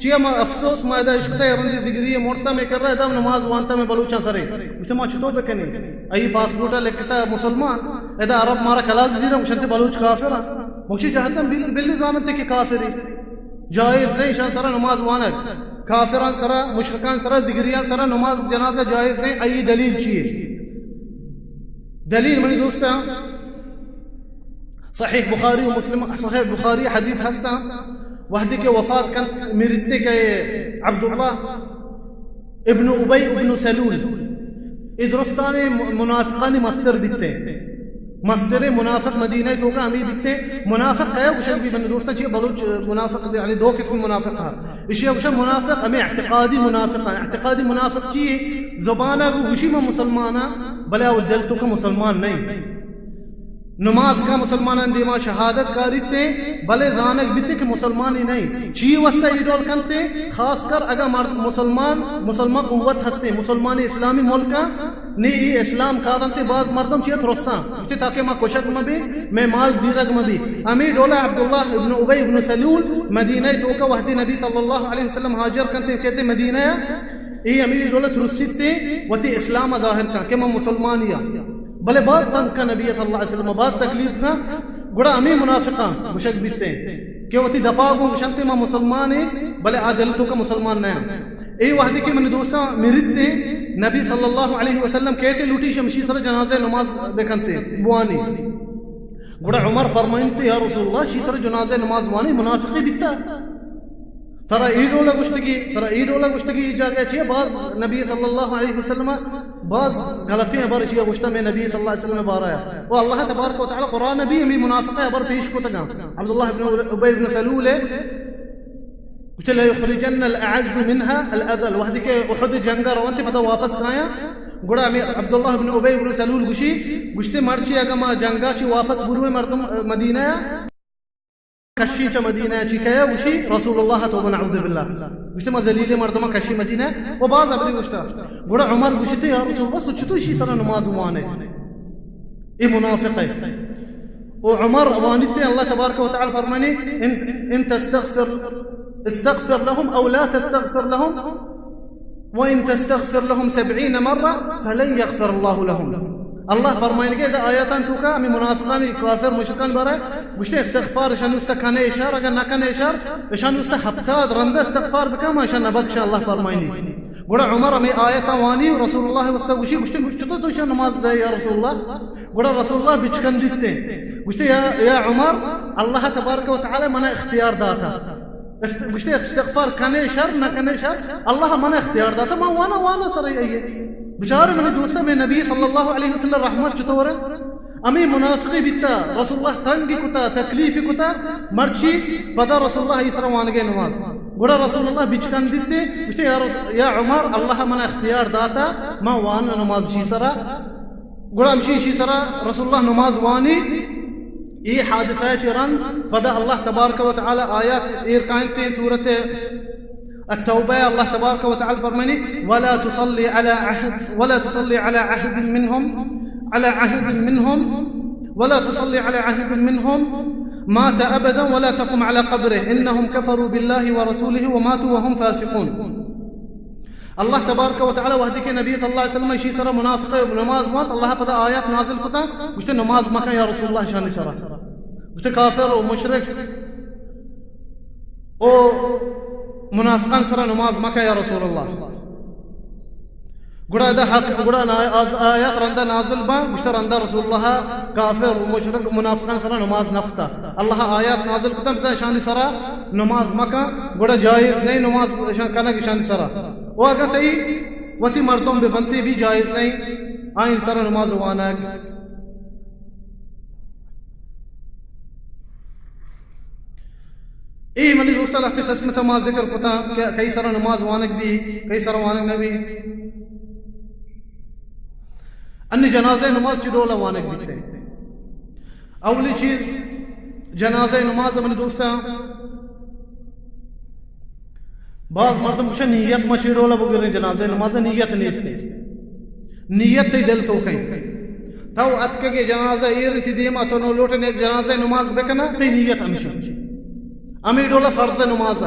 chia मा अफसोस मायदा इश्क़ रंदी जिगरी मोड़ता में कर रहा है नमाज वानता में बलूचा सरे उसने माँ छुतो पे कनी आई पासपोर्ट लेकता मुसलमान एदा अरब मारा कलाल जीरा मुशंते बलूच काफिरा मुशी जहन्नम बिल्ली जानते कि काफिरी जायज नहीं शान सरा नमाज वानक काफिरान सरा मुशरिकान सरा जिगरियान सरा नमाज जनाजा जायज नहीं आई दलील चाहिए दलील मनी दोस्ता सहीह बुखारी और मुस्लिम सहीह बुखारी हदीस हस्ता वहदी के वफात का मिरते के अब्दुल्लाह इब्न उबई इब्न सलूल इदरस्तान मुनाफिकानी मस्तर बिकते मस्तर मुनाफिक मदीना तो का अमीर बिकते मुनाफिक है वश भी बन दोस्ता जी बलूच मुनाफिक यानी दो किस्म मुनाफिक है इशे वश मुनाफिक हमें इत्तिकादी मुनाफिक जी ज़बाना को खुशी में मुसलमाना भले वो दिल तो का मुसलमान नहीं नमाज का मुसलमान अंदिमा शहादत कारी थे भले जानक बिते के मुसलमान ही नहीं ची वस्ता इडोल करते खासकर अगर मुसलमान कुव्वत हंसते मुसलमान इस्लामी मुल्क का नहीं इस्लाम कारंते बाज मर्दम चियत रोसा ताकि माँ कोशक में भी मैं माल जीरग में भी अमीर डोला अब्दुल्लाह इब्न उबई इब्न सलूल मदीना तो का वहदी नबी सल्लल्लाहु अलैहि वसल्लम हाजिर करते कहते मदीना ये अमीर डोला रुसिते वती इस्लाम ज़ाहिर का कि मैं मुसलमान या भले बाज तंग का नबी सल्लल्लाहु अलैहि वसल्लम बाज तकलीफ ना गुड़ा अमी मुनाफिका मुशक बीते कि वती दफा को मुशंते मां मुसलमान है भले आदिल तो का मुसलमान नहीं ए वहदी के मन दोस्ता मिरते नबी सल्लल्लाहु अलैहि वसल्लम कहते लूटी शमशी सर जनाजे नमाज देखते बुआनी गुड़ा उमर फरमाइते या रसूलुल्लाह शी सर जनाजे नमाज वानी मुनाफिक बिता तरा ईडोला गुश्तगी जगह चाहिए बाज नबी सल्लल्लाहु अलैहि वसल्लम बाज गलतियां बर चाहिए गुश्ता में नबी सल्लल्लाहु अलैहि वसल्लम बारा है वो अल्लाह तबारक व तआला कुरान नबी में मुनाफिक है बर पेश को तगा अब्दुल्लाह इब्न उबई इब्न सलूल कुछ ला युखरिजन अल-अअज़ मिनहा अल-अज़ल वहदी के उहद जंग रवंते पता वापस आया गुड़ा में अब्दुल्लाह इब्न उबई इब्न सलूल गुश्ते मर्ची अगर मा जंगा ची वापस बुरवे मर्दम मदीना कशी च मदीना चिकया वशी रसूलुल्लाह तो नऊज़ु बिल्लाह गुश्ते मा जलीले मर्दमा कशी मदीना वो बाज अबली गुश्ता गुड़ा उमर गुश्ते या रसूलुल्लाह तो छतो शी सरा नमाज वाने ये मुनाफिक है ओ उमर वानिते अल्लाह तबारक व तआला फरमाने इन तस्तगफिर लहुम औ ला तस्तगफिर लहुम व इन तस्तगफिर लहुम 70 मर्रा फलन यगफिर अल्लाह लहुम अल्लाह फरमाने के आयतन तो का मैं मुनाफिकान काफिर मुशरिकान बारे गुश्ते इस्तिगफार शान उस्तकने इशार अगर ना कने इशार शान उस्त हफ्ता रंदा इस्तिगफर बका शान नबक अल्लाह फरमाने गुड़ा उमर में आयत वानी रसूलुल्लाह वस्ता गुश्ते तो शान नमाज दे या रसूलुल्लाह गुड़ा रसूलुल्लाह बिचकन दिते गुश्ते या उमर अल्लाह तबारक व तआला मना इख्तियार दाता गुश्ते इस्तिगफार कने इशार ना कने इशार अल्लाह मना इख्तियार दाता मा वाना सर ये बेचारे मैंने दोस्तों में नबी सल्लल्लाहु अलैहि वसल्लम रहमत चतोरे अमी मुनाफिकी बिता रसूलुल्लाह तंगी कुता तकलीफी कुता मर्ची पदा रसूलुल्लाह इसरा वानगे नमाज गुड़ा रसूलुल्लाह बिचकन दिते गुश्ते या उमर अल्लाह मना इख्तियार दाता मा वान नमाज शीसरा गुड़ा अमशी शीसरा रसूलुल्लाह नमाज वानी ये हादिसा चरन पदा अल्लाह तबारक व तआला आयत इरकानते सूरत التوبة الله تبارك وتعالى فرماني ولا تصلي على عهد منهم مات أبدا ولا تقم على قبره إنهم كفروا بالله ورسوله وماتوا وهم فاسقون الله تبارك وتعالى وهديك النبي صلى الله عليه وسلم يشي سر منافق نماز مات الله بدا آيات نازل كتا وشت نماز مكا يا رسول الله شان سر وشت كافر ومشرك او मुनाफिकान सरा नमाज मका या रसूलुल्लाह गुड़ा दा हक गुड़ा आयत रंदा नाजिल बा मुश्तर रंदा रसूलुल्लाह काफिर मुशरिक मुनाफिकान सरा नमाज नफ्ता अल्लाह आयत नाजिल कुतम से शान सरा नमाज मका गुड़ा जायज नहीं नमाज शान की शान सरा वो अगर तई वती मर्दों बे बनती भी जायज नहीं आइन सरा नमाज वाना اي من يوصل في قسمة ما ذكر فتا कई सारा नमाज वानक भी कई सारा वानक नबी अन्य जनाजे नमाज की डोला वानक भी थे अवली चीज जनाजे नमाज अपने दोस्ता बाज मर्दम कुछ नीयत मची डोला बगैर जनाजे नमाज नीयत नहीं नीयत ते दिल तो कहीं ताऊ अतके के जनाजा ईर थी देमा तो नो लोटने जनाजे नमाज बेकना ते नीयत अमशी अमी डोला फर्ज नमाज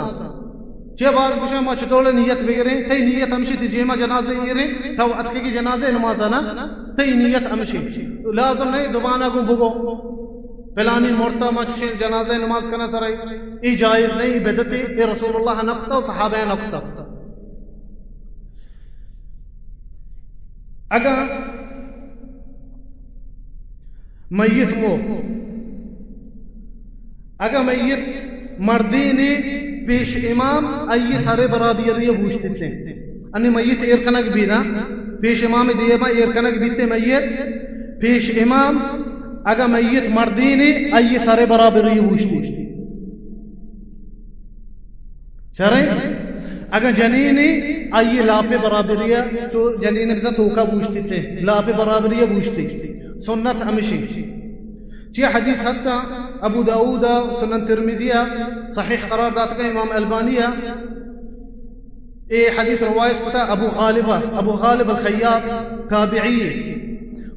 चे बाज गुशा मा चतोले नियत बिगरे तई नियत अमशी थी जेमा जनाजे येरे तव अतके की जनाजे नमाज़ना तई नियत अमशी लाज़म नहीं ज़ुबाना को बुगो फलानी मोर्ता मा जनाजे नमाज करना सराई ई जायज़ नहीं बिदती ए रसूलुल्लाह नक्ता और सहाबा नक्ता अगर मैयत मो अगर मैयत मर्दीने पेश इमाम आइए सारे बराबियरिया पूछते अन्य मैयत एर कनक भी ना पेश इमाम दिए बा एर कनक बीते मैयत पेश इमाम अगर मैयत मर्दीने आइए सारे बराबियरिया पूछते शरई अगर जनीने आइए लापे बराबरिया तो जनीने बिजा तोका पूछते थे लापे बराबरिया पूछते सुन्नत अमशी ची हदीस हस्ता अबू दाऊद सुनन तिरमिजिया सहीह करार दात का इमाम अल्बानिया ए हदीस रवायत होता अबू गालिब अल खय्याब ताबिई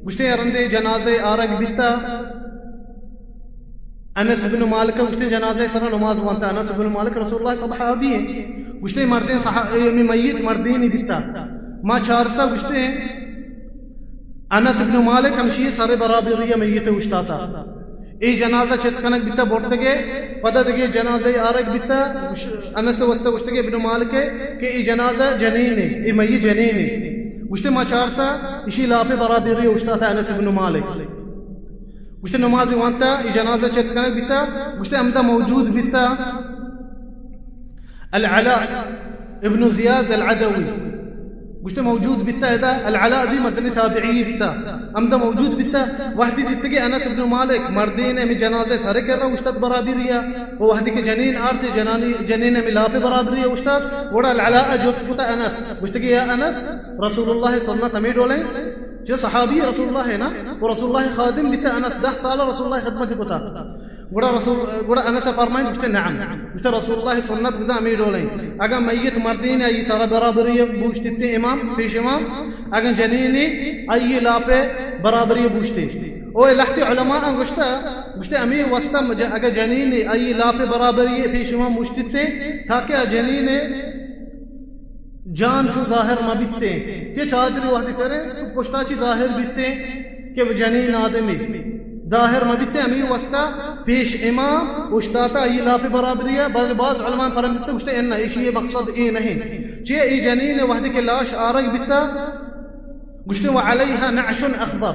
मुश्ते रंदे जनाजे आरग बिता अनस बिन मालिक मुश्ते जनाजे सर नमाज बनता अनस बिन मालिक रसूलुल्लाह सहाबी है मुश्ते मर्दे में मय्यत मर्दे नहीं दिता माँ चारता मुश्ते अनस बिन मालिक हमशी सारे बराबरिया मय्यत उश्ताता ए जनाजा चेस कनक बिता बोर्तगे पददगे जनाजे आरग बिता अनस वस्ता उश्तगे बिन मालिक के ए जनाजा जनीने ए मय्यत जनीने मुश्ते माँ चारता इसी लापे बराबरिया उश्ताता अनस बिन मालिक मुश्ते नमाज वांता ए जनाजा चेस कनक बिता मुश्ते अमदा मौजूद बिता अल-अला इब्न ज़ियाद अल-अदवी मुश्ते मौजूद बिता है अल-अला भी मसली ताबिई बिता अमदा मौजूद बिता वहदी दित्ते के अनस इब्न मालिक मर्दीने में जनाजे सारे कर रहा उस्ताद बराबरिया वो वहदी के जनीन आरते जनीने में लापे बराबरिया उस्ताद वड़ा अल-अला जो बिता अनस मुश्ते के या अनस रसूलुल्लाह सल्लल्लाहु अलैहि वसल्लम जो सहाबी रसूलुल्लाह है ना वो रसूलुल्लाह खादिम बिता अनस 10 साल रसूलुल्लाह खिदमत कोता गुड़ा अनस फरमाइन मुश्ते नअम मुश्ते रसूलुल्लाह सुन्नत बिजा अमीर होले अगर मय्यत मर्दीने आई सारा बराबरिया पूछते इमाम पेश इमाम अगर जनीने आई लापे बराबरिया पूछते ओ लहती उलमा मुश्ते अमीर वस्ता अगर जनीने आई लापे बराबरिया पेश इमाम पूछते ताकि जनीने जान से जाहिर न बिकते के चाचरी वादी करे तो पुश्ताची जाहिर बिकते के जनीन आदमी जाहिर न बिकते अमीर वस्ता पेश इमाम उश्ताता ये लापे बराबरिया बाज उलमा फरमाते मुश्ते इन्ना ये मकसद ए नहीं चे ई जनीन वहदे के लाश आरग बिकता मुश्ते व अलैहा नअशुन अखबर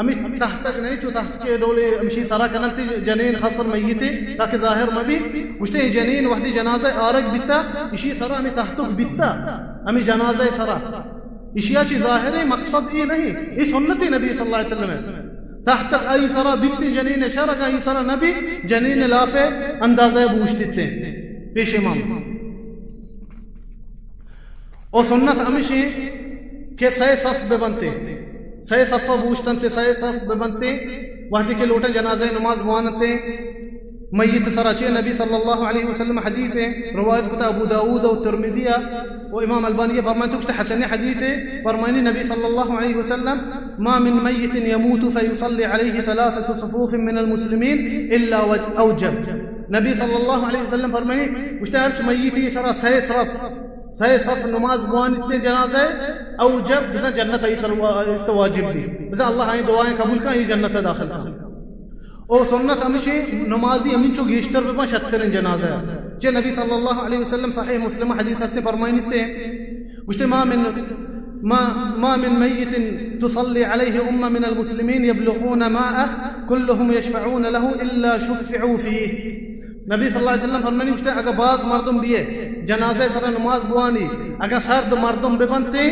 अमी तहत नहीं चो तहत के डोले अमशी सारा कनती जनीन खासर मय्यते ताकि जाहिर न भी मुश्ते जनीन वहदी जनाजा आरग बिकता इशी सरा अमी तहतुक बिकता अमी जनाजा सरा इशिया ची जाहिर मकसद ये नहीं ये सुन्नत नबी सल्लल्लाहु अलैहि वसल्लम तहत आई सरा बिकती जनीन शरक आई सरा नबी जनीन लापे अंदाजा बूझते पेश इमाम और सुन्नत अमशी के सही सफ बनते सही सफ़ा बूझतन से सही सफ बनते वहदी के लोटन जनाजे नमाज बुआनते मय्यत सराचे नबी सल्लल्लाहु अलैहि वसल्लम हदीस है रवायत कुता अबू दाऊद और तिरमिज़िया और इमाम अलबानी फरमाते हैं हसन हदीस है फरमानी नबी सल्लल्लाहु अलैहि वसल्लम मा मिन मय्यतिन यमूतु फयुसल्ली अलैहि सलासतु सुफूफिन मिनल मुस्लिमीन इल्ला औजब नबी सल्लल्लाहु अलैहि वसल्लम फरमानी मुश्तारच मय्यत सरा सही सफ नमाज बुआन इतने जनाजे औजब जैसा जन्नत इस वाजिब भी जैसा अल्लाह आई दुआएं कबूल का ये जन्नत दाखिल का और सुन्नत हमेशा नमाजी अमीन चो गेश्तर पे 76 जनाजा जे नबी सल्लल्लाहु अलैहि वसल्लम सहीह मुस्लिम हदीस हस्ते फरमाइने थे मुश्ते मा मिन मय्यतिन तुसल्ली अलैहि उम्मा मिनल मुस्लिमीन यबलुगून माअ कुल्लुहुम यशफऊन लहु इल्ला शुफ़िऊ फीह नबी सल्लल्लाहु अलैहि वसल्लम फरमानी मुश्ते अगर बाज मर्दम भी है जनाजे सर नमाज बुआनी अगर सर्द मर्दम बेबनते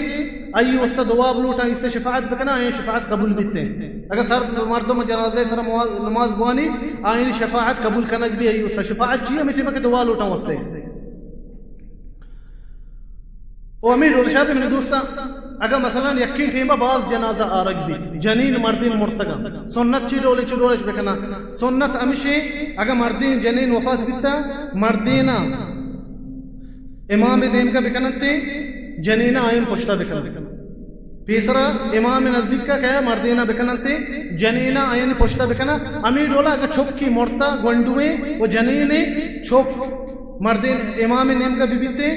आई वस्ता दुआ लूटा इससे शफाअत बकना आई शफाअत कबूल बिते अगर सर्द मर्दम जनाजे सर नमाज बुआनी आई शफाअत कबूल कनक भी आई उससे शफाअत चाहिए मिश्ते के दुआ लूटा वस्ते ओ अमीर उरशाद मेरे दोस्ता अगर मसलन यकीन टीमा बाज जनाजा आरग भी जनीन मर्दीन मुर्तगा सुन्नत चिडोले बेकना सुन्नत अमिशे अगर मर्दीन जनीन वफात बिता मर्दीना इमाम देम का बेकनते जनीना आयन पुश्ता बेकना तीसरा इमाम नज़दीक का क्या मर्दीना बेकनते जनीना आयन पुश्ता बेकना अमीर डोला अगर छोक की मुर्ता गोंडुए वो जनीने छोक मर्द इमाम नेम का बीबी थे